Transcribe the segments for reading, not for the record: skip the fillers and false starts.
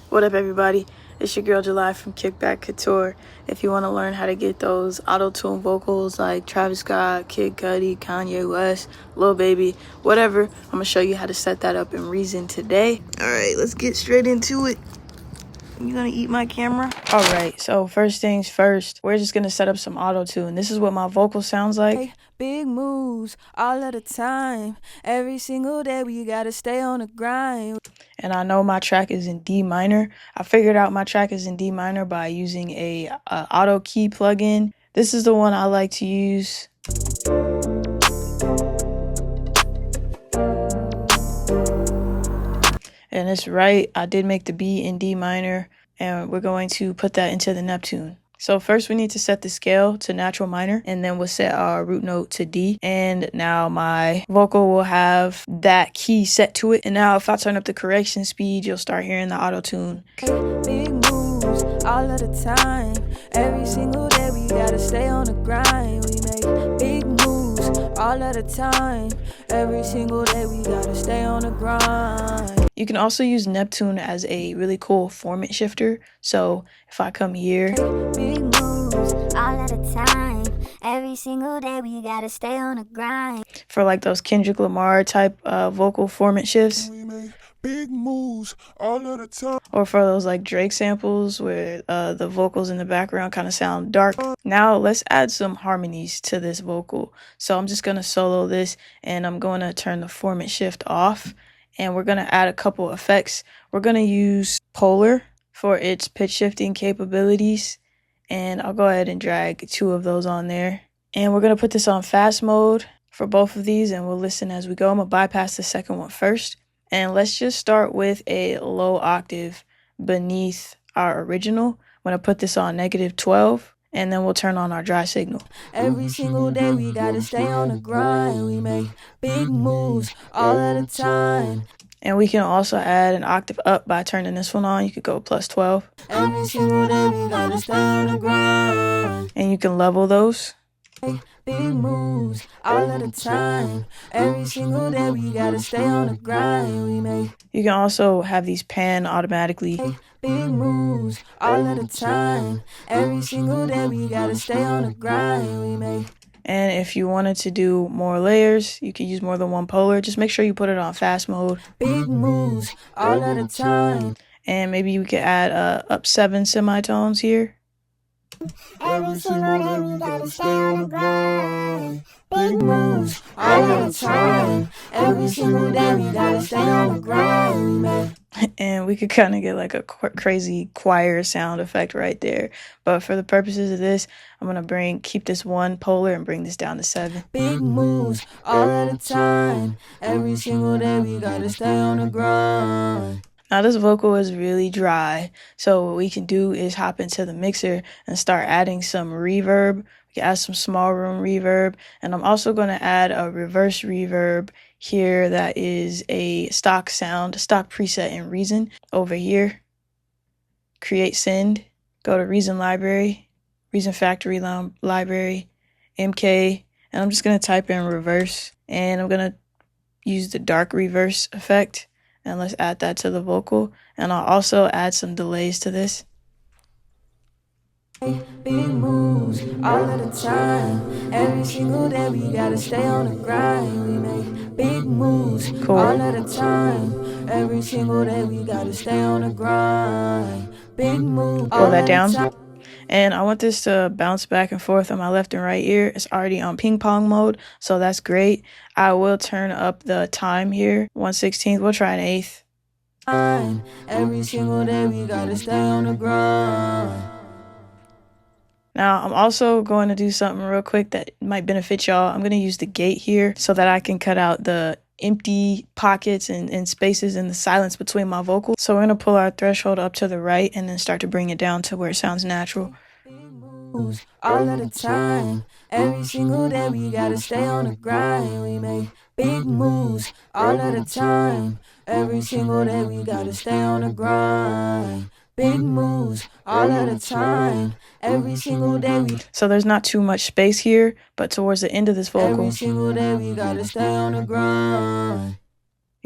What up, everybody? It's your girl July from Kickback Couture. If you want to learn how to get those auto-tune vocals like Travis Scott, Kid Cudi, Kanye West, Lil Baby, whatever, I'm going to show you how to set that up in Reason today. Alright, let's get straight into it. You gonna eat my camera? Alright, so first things first, we're just gonna set up some auto-tune. This is what my vocal sounds like. Big moves all of the time. Every single day we gotta stay on the grind. And I know my track is in D minor. I figured out my track is in D minor by using a auto key plugin. This is the one I like to use. And it's right, I did make the B in D minor, and we're going to put that into the Neptune. So first we need to set the scale to natural minor, and then we'll set our root note to D. And now my vocal will have that key set to it. And now if I turn up the correction speed, you'll start hearing the auto-tune. Big moves all of the time. Every single day we gotta stay on the grind. We make big moves all of the time. Every single day we gotta stay on the grind. You can also use Neptune as a really cool formant shifter. So if I come here, big moves all of the time. Every single day we gotta stay on the grind. For like those Kendrick Lamar type vocal formant shifts. We make big moves all of the time. Or for those like Drake samples where the vocals in the background kind of sound dark. Now let's add some harmonies to this vocal. So I'm just gonna solo this, and I'm going to turn the formant shift off. And we're going to add a couple effects. We're going to use Polar for its pitch shifting capabilities. And I'll go ahead and drag 2 of those on there. And we're going to put this on fast mode for both of these, and we'll listen as we go. I'm going to bypass the second one first. And let's just start with a low octave beneath our original. I'm going to put this on -12. And then we'll turn on our dry signal. Every single day we gotta stay on the grind. We make big moves all of the time. And we can also add an octave up by turning this one on. You could go +12. Every single day we gotta stay on the grind. And you can level those. Big moves all of the time. Every single day we gotta stay on the grind. We make. You can also have these pan automatically. Big moves all of the time. Every single day we gotta stay on the grind. We make. And if you wanted to do more layers, you can use more than one polar. Just make sure you put it on fast mode. Big moves all of the time. And maybe we could add up 7 semitones here. Every single day we gotta stay on the grind. Big moves all of the time. Every single day we gotta stay on the grind. We make. And we could kind of get like a crazy choir sound effect right there. But for the purposes of this, I'm going to keep this one polar and bring this down to 7. Big moves all of the time. Every single day we gotta stay on the grind. Now this vocal is really dry. So what we can do is hop into the mixer and start adding some reverb. We can add some small room reverb. And I'm also going to add a reverse reverb here that is a stock sound, a stock preset in Reason. Over here, create send, go to Reason library, Reason factory library, MK, and I'm just going to type in reverse, and I'm going to use the dark reverse effect, and let's add that to the vocal. And I'll also add some delays to this. Big moves all of the time. Every single day we gotta stay on the grind. We make big moves all of the time. Every single day we gotta stay on the grind. Big moves. Pull that down. And I want this to bounce back and forth on my left and right ear. It's already on ping pong mode, so that's great. I will turn up the time here, 1/16. We'll try an 1/8. Every single day we gotta stay on the grind. Now, I'm also going to do something real quick that might benefit y'all. I'm going to use the gate here so that I can cut out the empty pockets and spaces and the silence between my vocals. So we're going to pull our threshold up to the right and then start to bring it down to where it sounds natural. All of the time. Every single day we gotta stay on the grind. We make big moves all of the time. Every single day we gotta stay on the grind. Big moves all of the time. Every single day we. So there's not too much space here, but towards the end of this vocal, every single day we gotta stay on the grind.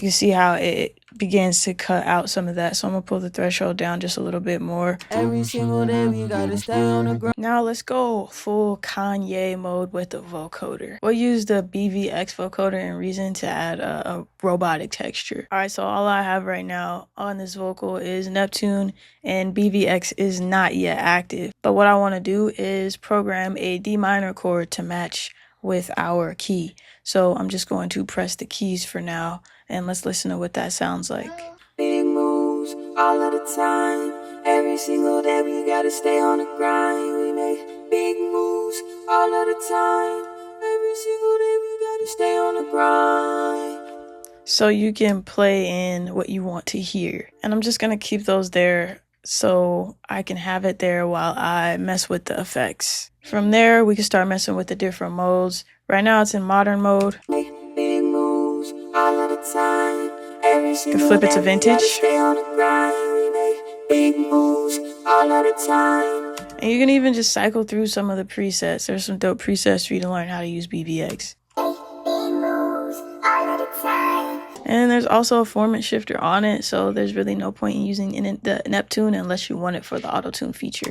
You can see how it begins to cut out some of that. So I'm gonna pull the threshold down just a little bit more. Every single day we gotta stay on the grind. Now let's go full Kanye mode with the vocoder. We'll use the BV-X Vocoder in Reason to add a robotic texture. All right, so all I have right now on this vocal is Neptune, and BV-X is not yet active. But what I want to do is program a D minor chord to match with our key. So I'm just going to press the keys for now, and let's listen to what that sounds like. Big moves all of the time. Every single day we gotta stay on the grind. We make big moves all of the time. Every single day we gotta stay on the grind. So you can play in what you want to hear. And I'm just gonna keep those there so I can have it there while I mess with the effects. From there, we can start messing with the different modes. Right now it's in modern mode. Make big moves all of the time. Every You single can flip it to day we vintage. gotta stay on the grind. We make big moves all of the time. And you can even just cycle through some of the presets. There's some dope presets for you to learn how to use BV-X. And there's also a Formant shifter on it, so there's really no point in using the Neptune unless you want it for the auto-tune feature.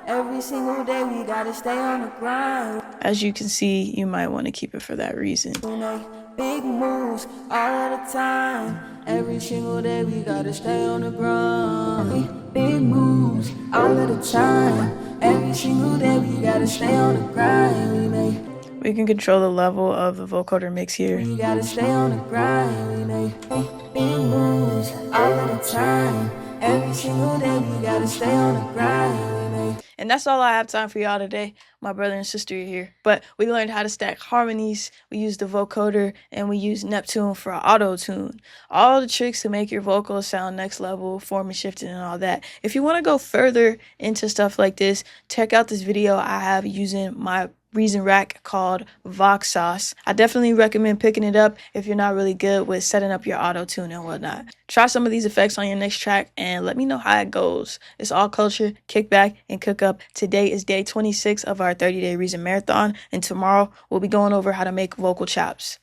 Every single day we gotta stay on the grind. As you can see, you might want to keep it for that reason. We make big moves all of the time. Every single day we gotta stay on the grind. Make big moves all of the time. Every single day we gotta stay on the grind. We can control the level of the vocoder mix here. We gotta stay on the grind. We make big moves all of the time. Every single day we gotta stay on the grind. And that's all I have time for y'all today. My brother and sister are here. But we learned how to stack harmonies. We used the vocoder, and we used Neptune for auto-tune. All the tricks to make your vocals sound next level, formant shifting and all that. If you want to go further into stuff like this, check out this video I have using my Reason rack called Vox Sauce. I definitely recommend picking it up if you're not really good with setting up your auto-tune and whatnot. Try some of these effects on your next track and let me know how it goes. It's all Culture, Kickback, and Cook Up. Today is day 26 of our 30-day Reason Marathon, and tomorrow we'll be going over how to make vocal chops.